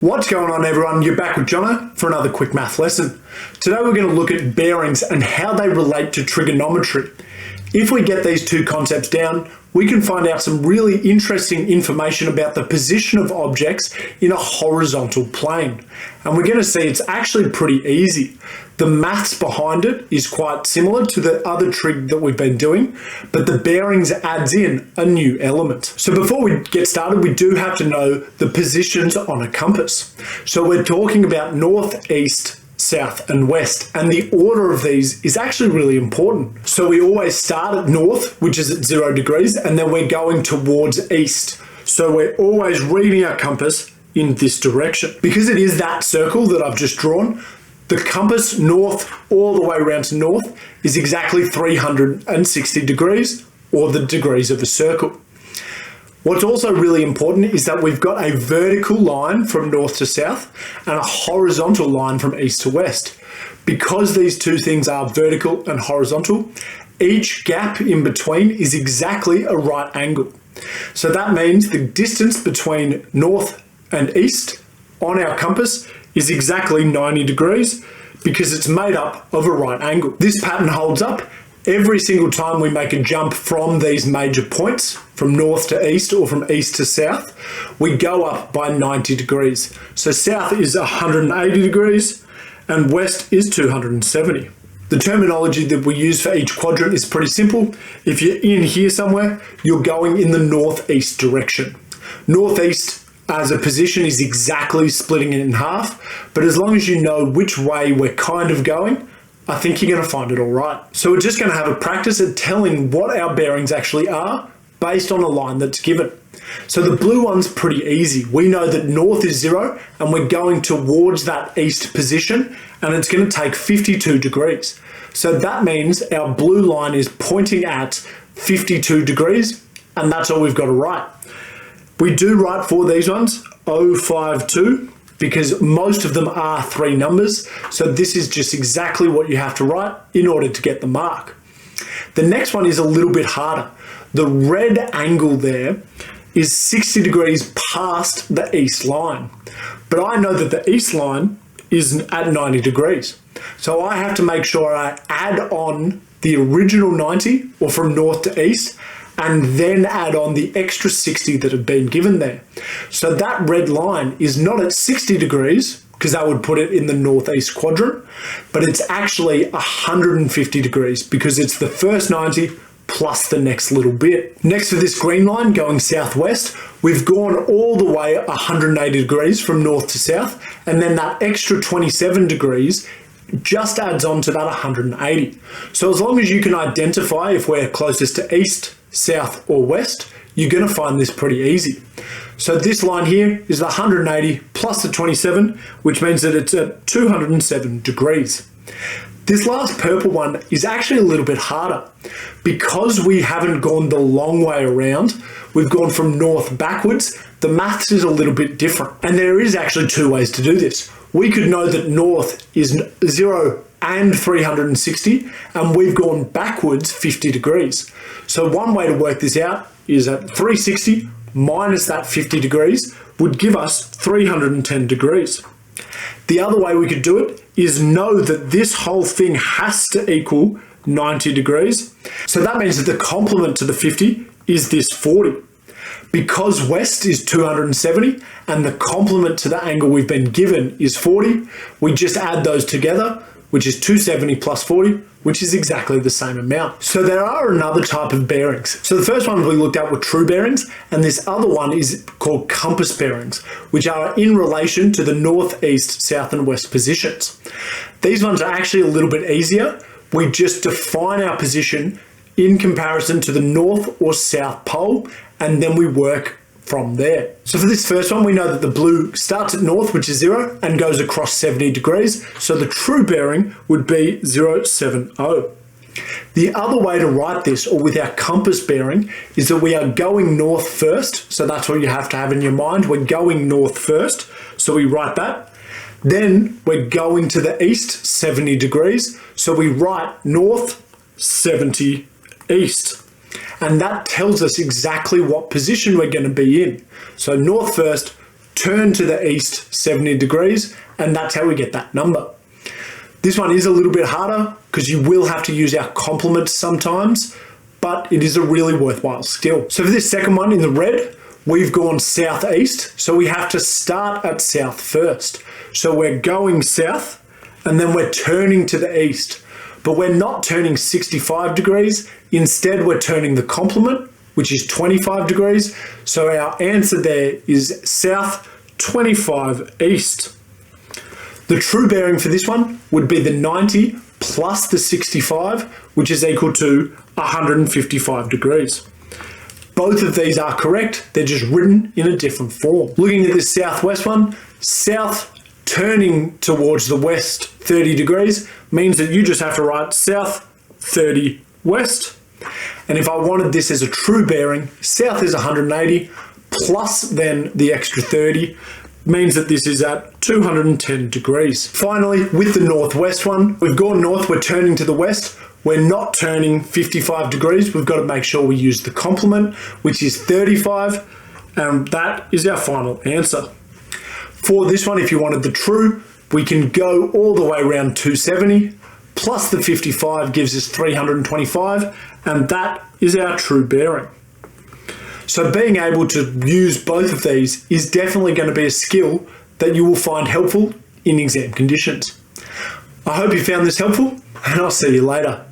What's going on, everyone? You're back with Jono for another quick math lesson. Today we're going to look at bearings and how they relate to trigonometry. If we get these two concepts down, we can find out some really interesting information about the position of objects in a horizontal plane. And we're going to see it's actually pretty easy. The maths behind it is quite similar to the other trig that we've been doing, but the bearings adds in a new element. So before we get started, we do have to know the positions on a compass. So we're talking about north, east, south and west, and the order of these is actually really important. So we always start at north, which is at 0 degrees, and then we're going towards east. So we're always reading our compass in this direction. Because it is that circle that I've just drawn, the compass north all the way around to north is exactly 360 degrees, or the degrees of a circle. What's also really important is that we've got a vertical line from north to south and a horizontal line from east to west. Because these two things are vertical and horizontal, each gap in between is exactly a right angle. So that means the distance between north and east on our compass is exactly 90 degrees because it's made up of a right angle. This pattern holds up every single time we make a jump from these major points, from north to east or from east to south. We go up by 90 degrees. So south is 180 degrees and west is 270. The terminology that we use for each quadrant is pretty simple. If you're in here somewhere, you're going in the northeast direction. Northeast as a position is exactly splitting it in half, but as long as you know which way we're kind of going, I think you're going to find it all right. So we're just going to have a practice at telling what our bearings actually are based on a line that's given. So the blue one's pretty easy. We know that north is 0 and we're going towards that east position and it's going to take 52 degrees. So that means our blue line is pointing at 52 degrees and that's all we've got to write. We do write for these ones 052 because most of them are 3 numbers. So this is just exactly what you have to write in order to get the mark. The next one is a little bit harder. The red angle there is 60 degrees past the east line. But I know that the east line is at 90 degrees. So I have to make sure I add on the original 90 or from north to east and then add on the extra 60 that have been given there. So that red line is not at 60 degrees, because that would put it in the northeast quadrant, but it's actually 150 degrees because it's the first 90 plus the next little bit. Next to this green line going southwest, we've gone all the way 180 degrees from north to south, and then that extra 27 degrees just adds on to that 180. So as long as you can identify if we're closest to east, south or west, you're going to find this pretty easy. So this line here is the 180 plus the 27, which means that it's at 207 degrees. This last purple one is actually a little bit harder. Because we haven't gone the long way around, we've gone from north backwards, the maths is a little bit different. And there is actually 2 ways to do this. We could know that north is 0 and 360, and we've gone backwards 50 degrees. So one way to work this out is that 360 minus that 50 degrees would give us 310 degrees. The other way we could do it is know that this whole thing has to equal 90 degrees. So that means that the complement to the 50 is this 40. Because west is 270 and the complement to the angle we've been given is 40, we just add those together, which is 270 plus 40, which is exactly the same amount. So there are another type of bearings. So the first one we looked at were true bearings, and this other one is called compass bearings, which are in relation to the north, east, south, and west positions. These ones are actually a little bit easier. We just define our position in comparison to the north or south pole, and then we work from there. So for this first one, we know that the blue starts at north, which is 0, and goes across 70 degrees. So the true bearing would be 070. The other way to write this, or with our compass bearing, is that we are going north first. So that's what you have to have in your mind. We're going north first. So we write that. Then we're going to the east 70 degrees. So we write north 70 east. And that tells us exactly what position we're going to be in. So north first, turn to the east 70 degrees, and that's how we get that number. This one is a little bit harder because you will have to use our complements sometimes, but it is a really worthwhile skill. So for this second one in the red, we've gone southeast, so we have to start at south first. So we're going south, and then we're turning to the east. But we're not turning 65 degrees, instead we're turning the complement, which is 25 degrees. So our answer there is south 25 east. The true bearing for this one would be the 90 plus the 65, which is equal to 155 degrees. Both of these are correct, they're just written in a different form. Looking at this southwest one, south turning towards the west 30 degrees means that you just have to write south 30 west. And if I wanted this as a true bearing, south is 180 plus then the extra 30 means that this is at 210 degrees. Finally, with the northwest one, we've gone north, we're turning to the west. We're not turning 55 degrees. We've got to make sure we use the complement, which is 35, and that is our final answer. For this one, if you wanted the true, we can go all the way around 270, plus the 55 gives us 325, and that is our true bearing. So being able to use both of these is definitely going to be a skill that you will find helpful in exam conditions. I hope you found this helpful, and I'll see you later.